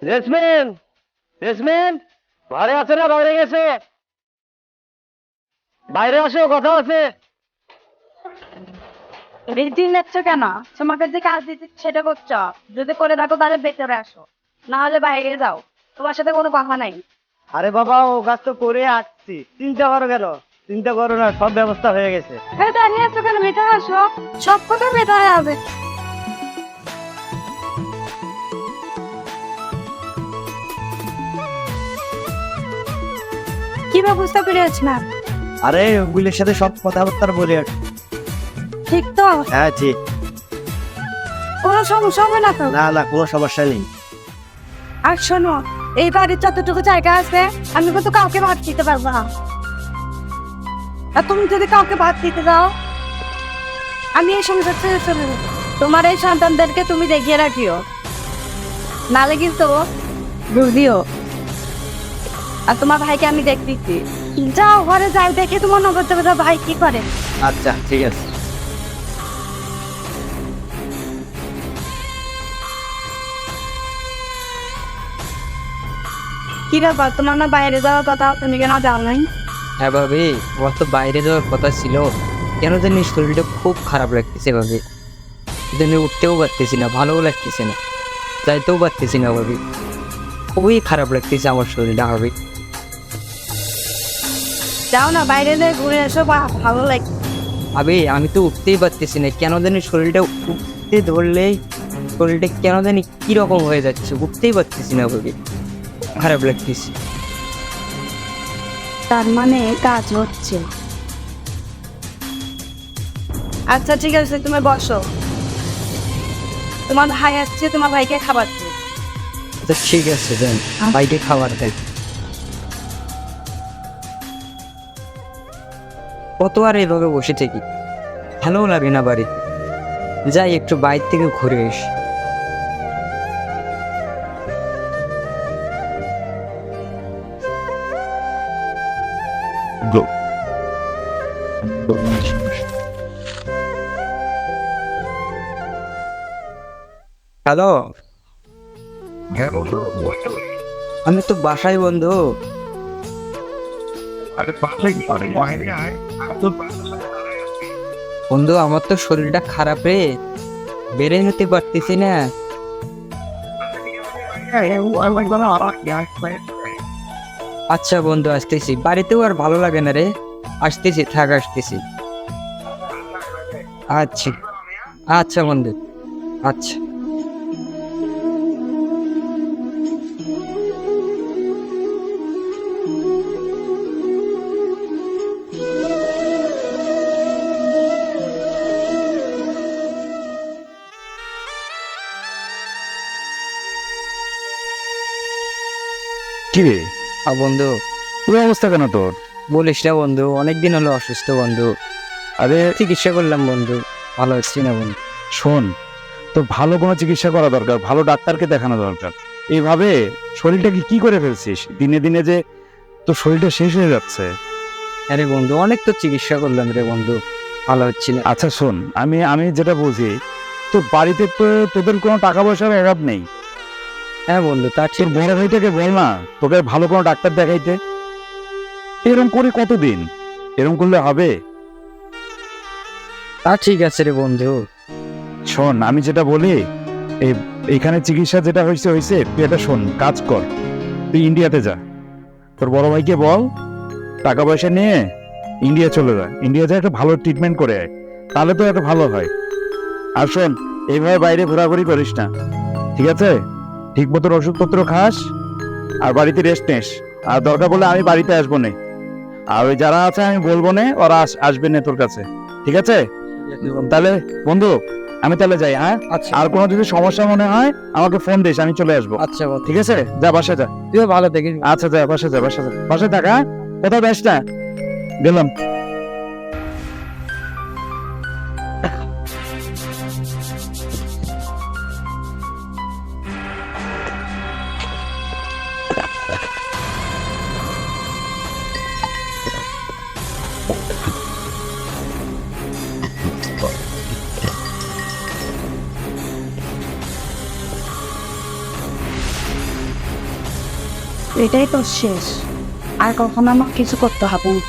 Jasmine, jasmine, ঘরে আছে না বাইরে গেছে? বাইরে আসো, কথা আছে। রিজিং নিচ্ছ কেন? তোমাকে যে কাজ দিচ্ছি সেটা করছো। যদি করে থাকো তাহলে ভেতরে আসো, না হলে বাইরে যাও। তোমার সাথে কোনো কথা নাই। আরে বাবা, ও কাজ তো করে আসছি, চিন্তা করো কেন? চিন্তা করো না, সব ব্যবস্থা হয়ে গেছে। হ্যাঁ, দাঁড়িয়ে আছো কেন? ভেতরে আসো, সব কথা ভেতরে হবে। কি ব্যবস্থা করে আছি না? আরে ওগুলির সাথে সব কথাবার্তা বলে আসছি। ঠিক তো? হ্যাঁ ঠিক। কোনো সমস্যা হবে না তো? না না, কোনো সমস্যা নেই। আর শোনো, এই বাড়ির যতটুকু জায়গা আছে আমি কিন্তু কাউকে ভাত দিতে পারবো না। আর তুমি যদি কাউকে ভাত দিতে দাও, আমি এই সংসার ছেড়ে চলে যাবো। তোমার এই সন্তানদেরকে তুমি দেখিয়ে রাখিও, নালে কিন্তু বুঝিও। আর তোমার ভাইকে আমি দেখতেছি। যাও ঘরে যাও, দেখে তোমার নজর দেবে ভাই কি করে। আচ্ছা ঠিক আছে। কি ব্যাপার, তোমার না বাইরে যাওয়ার কথা, তুমি কেন যাও নাই? হ্যাঁ ভাবি, আমার তো বাইরে যাওয়ার কথা ছিল। কেন জানি শরীরটা খুব খারাপ লাগতেছে ভাবি। আমি উঠতেও পারতেছি না, ভালোও লাগতেছে না, যাইতেও পারতেছি না ভাবি। খুবই খারাপ লাগতেছে আমার শরীরটা ভাবি। যাও না, বাইরে যেয়ে ঘুরে এসো, ভালো লাগে। ভাবি আমি তো উঠতেই পারতেছি না, কেন জানি শরীরটা উঠতে ধরলেই শরীরটা কেন জানি কিরকম হয়ে যাচ্ছে, উঠতেই পারতেছি না ভাবি, খারাপ লাগতেছে। তার মানে কাজ হচ্ছে। আচ্ছা ঠিক আছে, তুমি বসো। তোমার ভাই আসছে, তোমার ভাইকে খাবার দিও। আচ্ছা ঠিক আছে, দেন বাইরে খাবার দেয়। কত আর এইভাবে বসে থাকি, ভালোও লাগে না বাড়িতে। যাই একটু বাইরে থেকে ঘুরে এসি। হ্যালো, আমি তো বাসায় বন্ধু। বন্ধু আমার তো শরীরটা খারাপ রে, বেড়ে নিতে পারতেছি না। আচ্ছা বন্ধু আসতেছি, বাড়িতেও আর ভালো লাগে না রে। আসতেছি, থাক আসতেছি। আচ্ছা আচ্ছা বন্ধু, আচ্ছা। কি রে, বন্ধু পুরো অবস্থা কেন তোর? বলিস না বন্ধু, অনেকদিন হলো অসুস্থ বন্ধু। আরে চিকিৎসা করলাম বন্ধু, ভালো হচ্ছি না বন্ধু। শোন, তোর ভালো কোনো চিকিৎসা করা দরকার, ভালো ডাক্তারকে দেখানো দরকার। এইভাবে শরীরটাকে কি করে ফেলছিস? দিনে দিনে যে তোর শরীরটা শেষ হয়ে যাচ্ছে। আরে বন্ধু অনেক তো চিকিৎসা করলাম রে বন্ধু, ভালো হচ্ছি না। আচ্ছা শোন, আমি আমি যেটা বুঝি, তোর বাড়িতে তো তোদের কোনো টাকা পয়সার অভাব নেই। হ্যাঁ বন্ধু তা তোর ঠিক। বড় ভাইটাকে বল না তোকে ভালো কোনো ডাক্তার দেখাইতে। এরকম করে কতদিন? এরকম করলে হবে? তা ঠিক আছে রে বন্ধু। শোন, আমি যেটা বলি, এইখানে চিকিৎসা যেটা হয়েছে হয়েছে, তুই এটা শোন, কাজ কর, তুই ইন্ডিয়াতে যা। তোর বড় ভাইকে বল টাকা পয়সা নিয়ে ইন্ডিয়া চলে যা, ইন্ডিয়া যা একটা ভালো ট্রিটমেন্ট করে আয়, তাহলে তো একটা ভালো হয়। আর শোন, এইভাবে বাইরে ঘোরাঘুরি করিস না, ঠিক আছে? ঠিক মতো ওষুধপত্র খাস আর বাড়িতে রেস্ট নিস। আর দরকার বলে আমি বাড়িতে আসবো না, আর ওই যারা আছে আমি বলবো না, ওরা আসবে না তোর কাছে, ঠিক আছে? তাহলে বন্ধু আমি তাহলে যাই, হ্যাঁ? আচ্ছা আর কোনো যদি সমস্যা মনে হয় আমাকে ফোন দিস, আমি চলে আসবো, আচ্ছা বন্ধু, ঠিক আছে? যা বাসায় যা। তুইও ভালো থাকিস। আচ্ছা যা, বাসায় যা, বাসায় যা, বাসায় থাক, হ্যাঁ? কোথাও যাস না, গেলাম। এটাই তো শেষ, আর কখনো আমার কিছু করতে হবে না।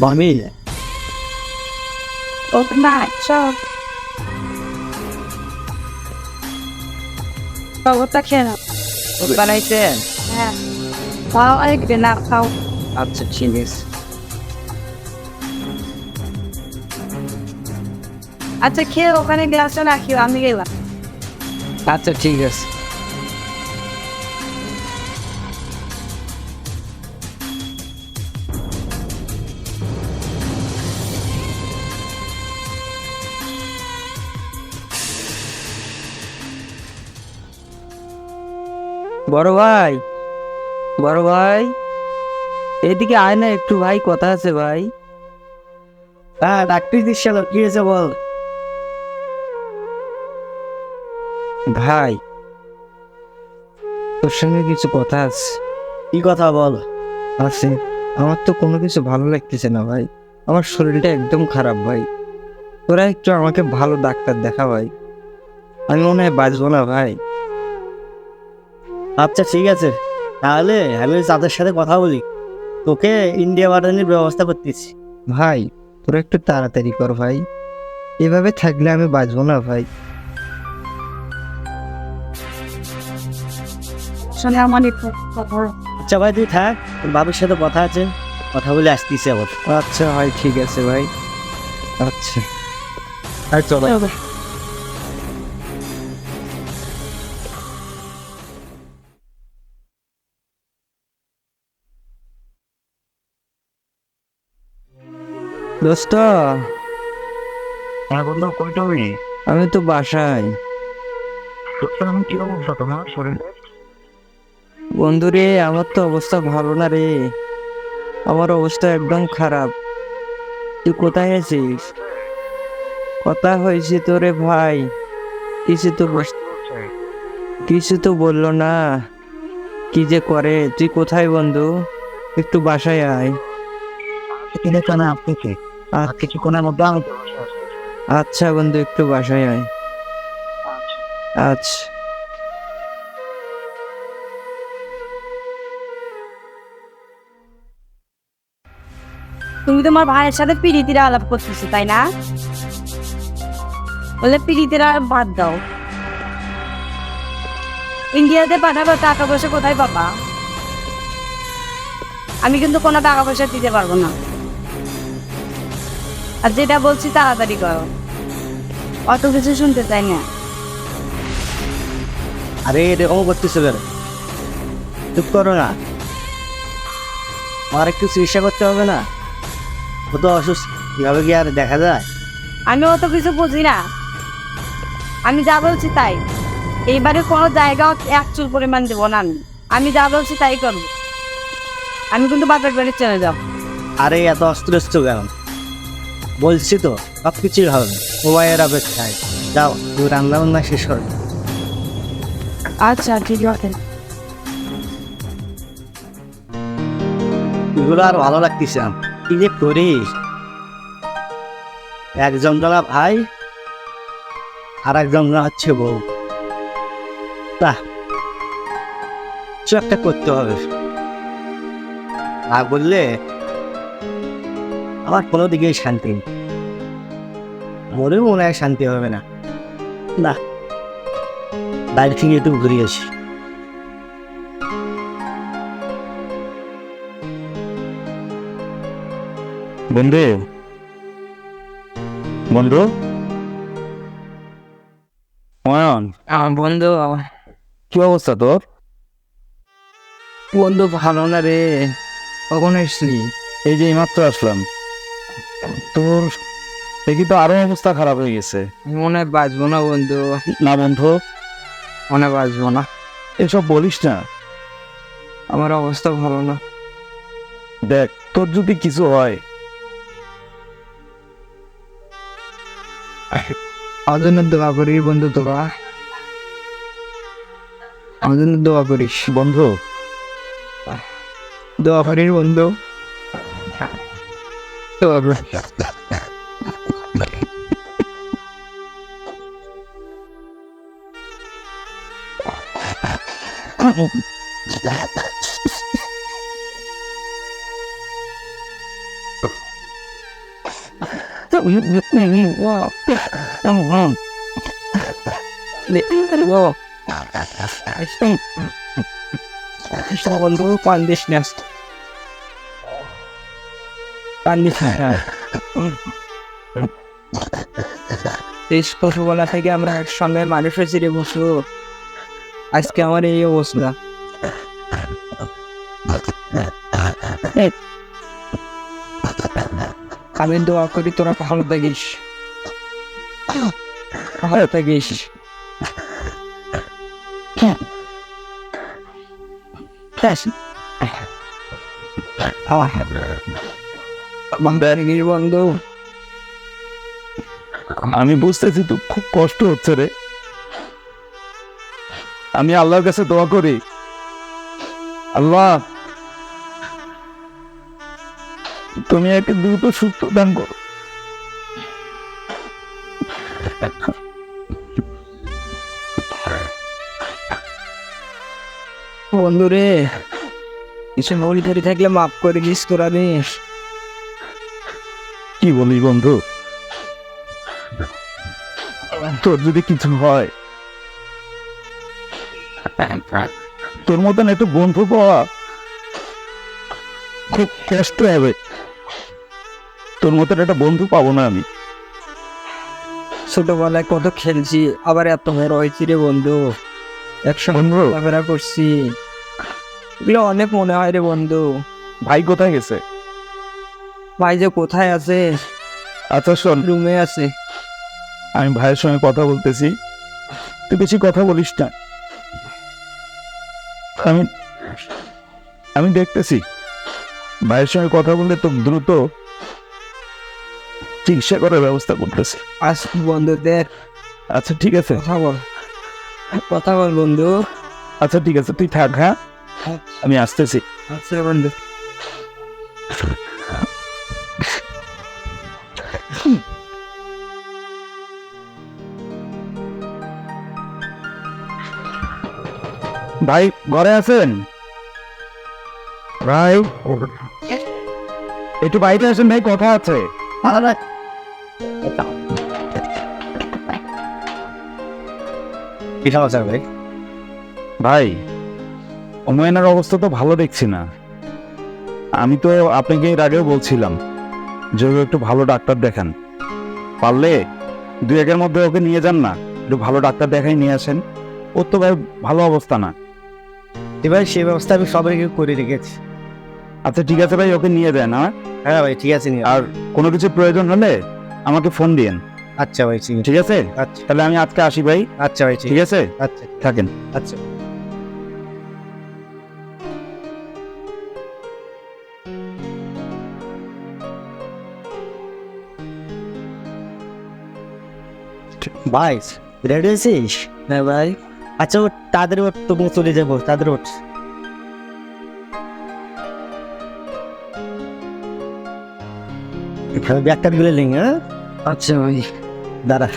মামি ও না সব খবরটা খেয়ে নাও। বানাইছেন? হ্যাঁ, খাও একদিন না খাও। আচ্ছা ঠিক আছে। আচ্ছা খেয়ে ওখানে গ্লাসটা রাখিও, আমি গেলাম। আচ্ছা ঠিক আছে। বড় ভাই, বড় ভাই, এদিকে আয় না একটু ভাই, কথা আছে ভাই। হ্যাঁ ডাক্তার দিচ্ছে কি হয়েছে বল। ভাই তোর সঙ্গে কিছু কথা আছে। কি কথা বল। আছে, আমার তো কোনো কিছু ভালো লাগতেছে না ভাই, আমার শরীরটা একদম খারাপ ভাই। তোরা একটু আমাকে ভালো ডাক্তার দেখা ভাই, আমি মনে হয় বাঁচবো না ভাই। আচ্ছা ঠিক আছে, তাহলে আমি তাদের সাথে কথা বলি, তোকে ইন্ডিয়া পাঠানোর ব্যবস্থা করতেছি। ভাই তোরা একটু তাড়াতাড়ি কর ভাই, এভাবে থাকলে আমি বাঁচবো না ভাই। শুনে আমার একটু কথা। আচ্ছা ভাই তুই থাক, তোর বাবার সাথে কথা আছে, কথা বলে আসতেছি আবার। আচ্ছা ভাই ঠিক আছে ভাই। আচ্ছা আর চলো। দোস্ত হ্যাঁ বন্ধু, কই তুমি? আমি তো বাসায়। কি অবস্থা তোমার শরীর? বন্ধু রে, আমার তো অবস্থা ভালো না রে, আমার অবস্থা একদম খারাপ। তুই কোথায় আছিস? কথা হয়েছে তোরে ভাই, কিছু তো বললো না, কি যে করে। তুই কোথায় বন্ধু? একটু বাসায় আয়। কিছুক্ষণের মধ্যে আমি আচ্ছা বন্ধু একটু বাসায় আয়। আচ্ছা। তুমি তোমার ভাইয়ের সাথে পিড়িতিরা আলাপ করতেছো তাই না? বলে পিড়িতিরা বাদ দাও, ইন্ডিয়াতে পাঠাবো, টাকা পয়সা কোথায় পাবা? আমি কিন্তু কোনো টাকা পয়সা দিতে পারবো না, আর যেটা বলছি তাড়াতাড়ি করো, অত কিছু শুনতে চাই না। আরে এরকম করতেছো কেন? চুপ করো না, আমার একটু চিকিৎসা করতে হবে না? ও তো অসুস্থ, কিভাবে কি আর দেখা যায়? আমি অত কিছু বুঝি না, আমি যা বলছি তাই। এইবারে কোনো জায়গা এক চুল পরিমাণ দেবো না, আমি যা বলছি তাই করবো। আমি কিন্তু বাপের বাড়ি চলে যাবো। আরে এত অস্ত্রস্ত কেন? বলছি তো সব কিছুই হবে, সময়ের অপেক্ষায়। যাও তুই রান্না বান্না শেষ কর। আচ্ছা ঠিক আছে। এগুলো আর ভালো লাগতেছে না, কি যে করিস। একজন জনা ভাই আর একজন জনা হচ্ছে বউ, তা কিছু একটা করতে হবে। না বললে আমার কোনো দিকেই শান্তি নেই, মনেও মনে হয় শান্তি হবে না। না, বাইরে থেকে একটু ঘুরে আসি। বন্ধু, বন্ধু অয়ন, বন্ধু, কি অবস্থা তোর? বন্ধু ভালো না রে। কখন এসলি? এই যে এইমাত্র আসলাম। তোর দেখি তো আরো অবস্থা খারাপ হয়ে গেছে। আমি মনে হয় বাঁচবো না বন্ধু, না বন্ধু, মনে হয় বাঁচবো না। এসব বলিস না। আমার অবস্থা ভালো না। দেখ তোর যদি কিছু হয়, আমার জন্য দোয়া করিস বন্ধু, তোরা আমার জন্য দোয়া করিস বন্ধু দোয়া করিস বন্ধু। বন্ধু কান্দিস না, কান্দিস না। এই ছোটবেলা থেকে আমরা একসঙ্গে মানুষ হয়েছি রে বসু, আজকে আমার এই অবস্থা। আমি দোয়া করি তোরা ভালো থাকিস, ভালো থাকিস। বন্ধু, আমি বুঝতেছি তো খুব কষ্ট হচ্ছে রে। আমি আল্লাহর কাছে দোয়া করি, আল্লাহ তুমি একে দ্রুত সুস্থ দান করো। বন্ধু রে, কিছু ভুলধারি থাকলে মাফ করে দিস তোরা রে। কি বলিস বন্ধু, তোর যদি কিছু হয়, তোর মতন একটু বন্ধু পাওয়া খুব কষ্ট হবে। তোর মতন একটা বন্ধু পাবো না আমি। ছোটবেলায় কত খেলছি, আবার এত বড় হয়েছি রে বন্ধু, একসঙ্গে ঘোরাফেরা করছি, এগুলো অনেক মনে হয় রে বন্ধু। ভাই কোথায় গেছে? ভাই যে কোথায় আছে, আচ্ছা শোন, রুমে আছে। আমি ভাইয়ের সঙ্গে কথা বলতেছি, তুই বেশি কথা বলিস না। আমি আমি দেখতেছি, ভাইয়ের সঙ্গে কথা বললে তো দ্রুত চিকিৎসা করার ব্যবস্থা করতেছি। আস বন্ধু দেখ, আচ্ছা ঠিক আছে, কথা বল, কথা বল বন্ধু। আচ্ছা ঠিক আছে, তুই থাক, হ্যাঁ আমি আসতেছি। আচ্ছা বন্ধু। ভাই ঘরে আছেন? ভাই একটু বাইরে আসেন ভাই, কথা আছে। কি সমাচার ভাই? ভাই অময়নার অবস্থা তো ভালো দেখছি না। আমি তো আপনাকে এর আগেও বলছিলাম যে ওকে একটু ভালো ডাক্তার দেখান, পারলে 2-1 মধ্যে ওকে নিয়ে যান না, একটু ভালো ডাক্তার দেখাই নিয়ে আসেন। ওর তো ভাই ভালো অবস্থা না। এবার সেই ব্যবস্থা আমি সবাইকে করে রেখেছি। আচ্ছা ঠিক আছে ভাই, ওকে নিয়ে দেন। হ্যাঁ ভাই ঠিক আছে, নিয়ে আর কোনো কিছু প্রয়োজন হলে আমাকে ফোন দিয়েন। আচ্ছা ভাই ঠিক আছে, আচ্ছা তাহলে আমি আজকে আসি ভাই। আচ্ছা ভাই ঠিক আছে, আচ্ছা থাকেন। আচ্ছা। ভাই রেডি হয়েছিস? হ্যাঁ ভাই। আচ্ছা ওঠ, তাদের ওঠ, তুমি চলে যাবো, তাদের ওঠ। ব্যাগটা গুলে নেই, হ্যাঁ আচ্ছা ভাই। দাঁড়া।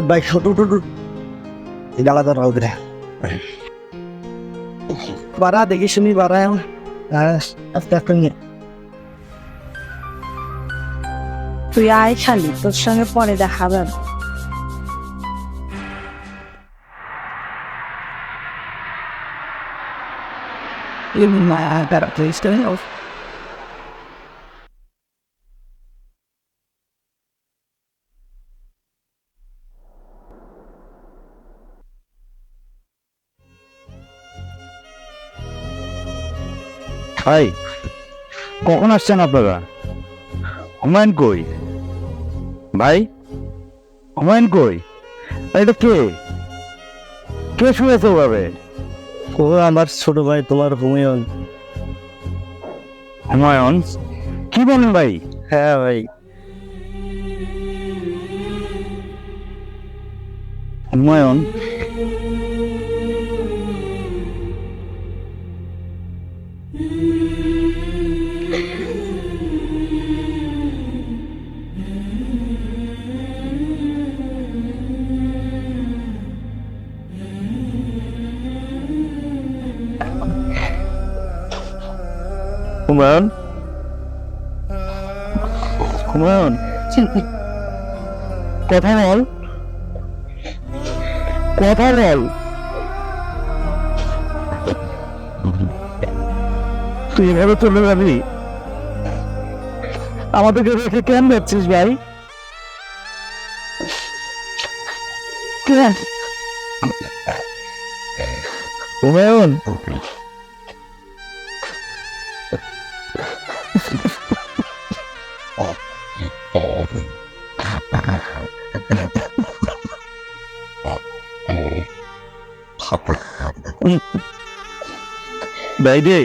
ভাই ছোট ছোট গালা দাঁড়া ওদের, বাড়া দেখি শুনি, বাড়া আস্তে আস্তে নিয়ে। তুই আয় খালি, তোর সঙ্গে পরে দেখাবে। ভাই কখন আসছেন আপনারা? হুমায়ুন কই? ভাই হুমায়ুন কই? এটা কে কে শুয়েছে ওভাবে? ও আমার ছোট ভাই, তোমার হুমায়ুন। হুমায়ুন? কি বলেন ভাই? হ্যাঁ ভাই। হুমায়ুন হুমায়ুন, হুমায়ুন, কথা বল, কথা বল। তুই এভাবে চলে যাবি? আমাদেরকে রেখে কেন যাচ্ছিস ভাই? হুমায়ুন, বাইরে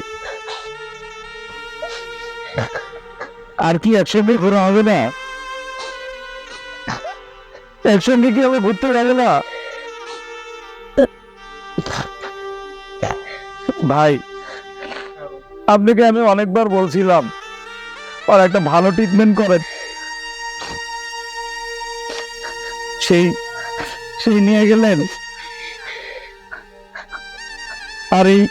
আর কি একসঙ্গে ঘোরা হবে না? একসঙ্গে কি আমি ঘুরতে যাবে না? ভাই, আপনাকে আমি অনেকবার বলছিলাম আর একটা ভালো ট্রিটমেন্ট করেন, সেই সেই নিয়ে গেলেন। আর এই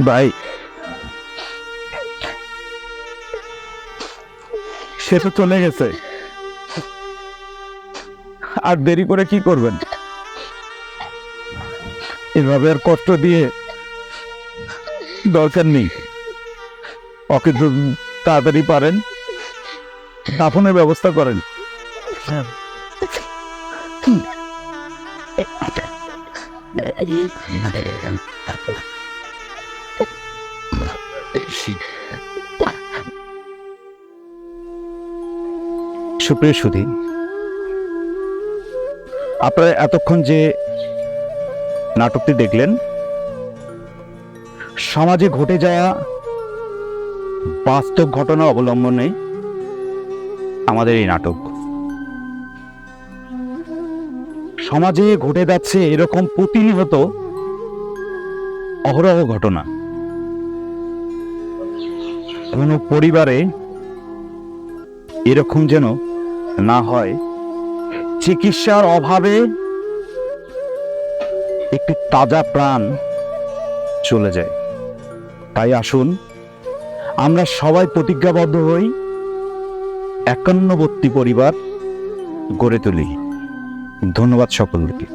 ভাই, সে তো চলে গেছে, আর দেরি করে কি করবেন? এভাবে আর কষ্ট দিয়ে দরকার নেই। ওকে তাড়াতাড়ি পারেন দাফনের ব্যবস্থা করেন। সুপ্রিয় সুধী, আপনারা এতক্ষণ যে নাটকটি দেখলেন, সমাজে ঘটে যাওয়া বাস্তব ঘটনা অবলম্বনে আমাদের এই নাটক। সমাজে ঘটে যাচ্ছে এরকম প্রতিনিয়ত অহরহ ঘটনা। কোনো পরিবারে এরকম যেন না হয়, চিকিৎসার অভাবে একটি তাজা প্রাণ চলে যায়। তাই আসুন আমরা সবাই প্রতিজ্ঞাবদ্ধ হই, 51বর্তী পরিবার গড়ে তুলি। ধন্যবাদ সকলকে।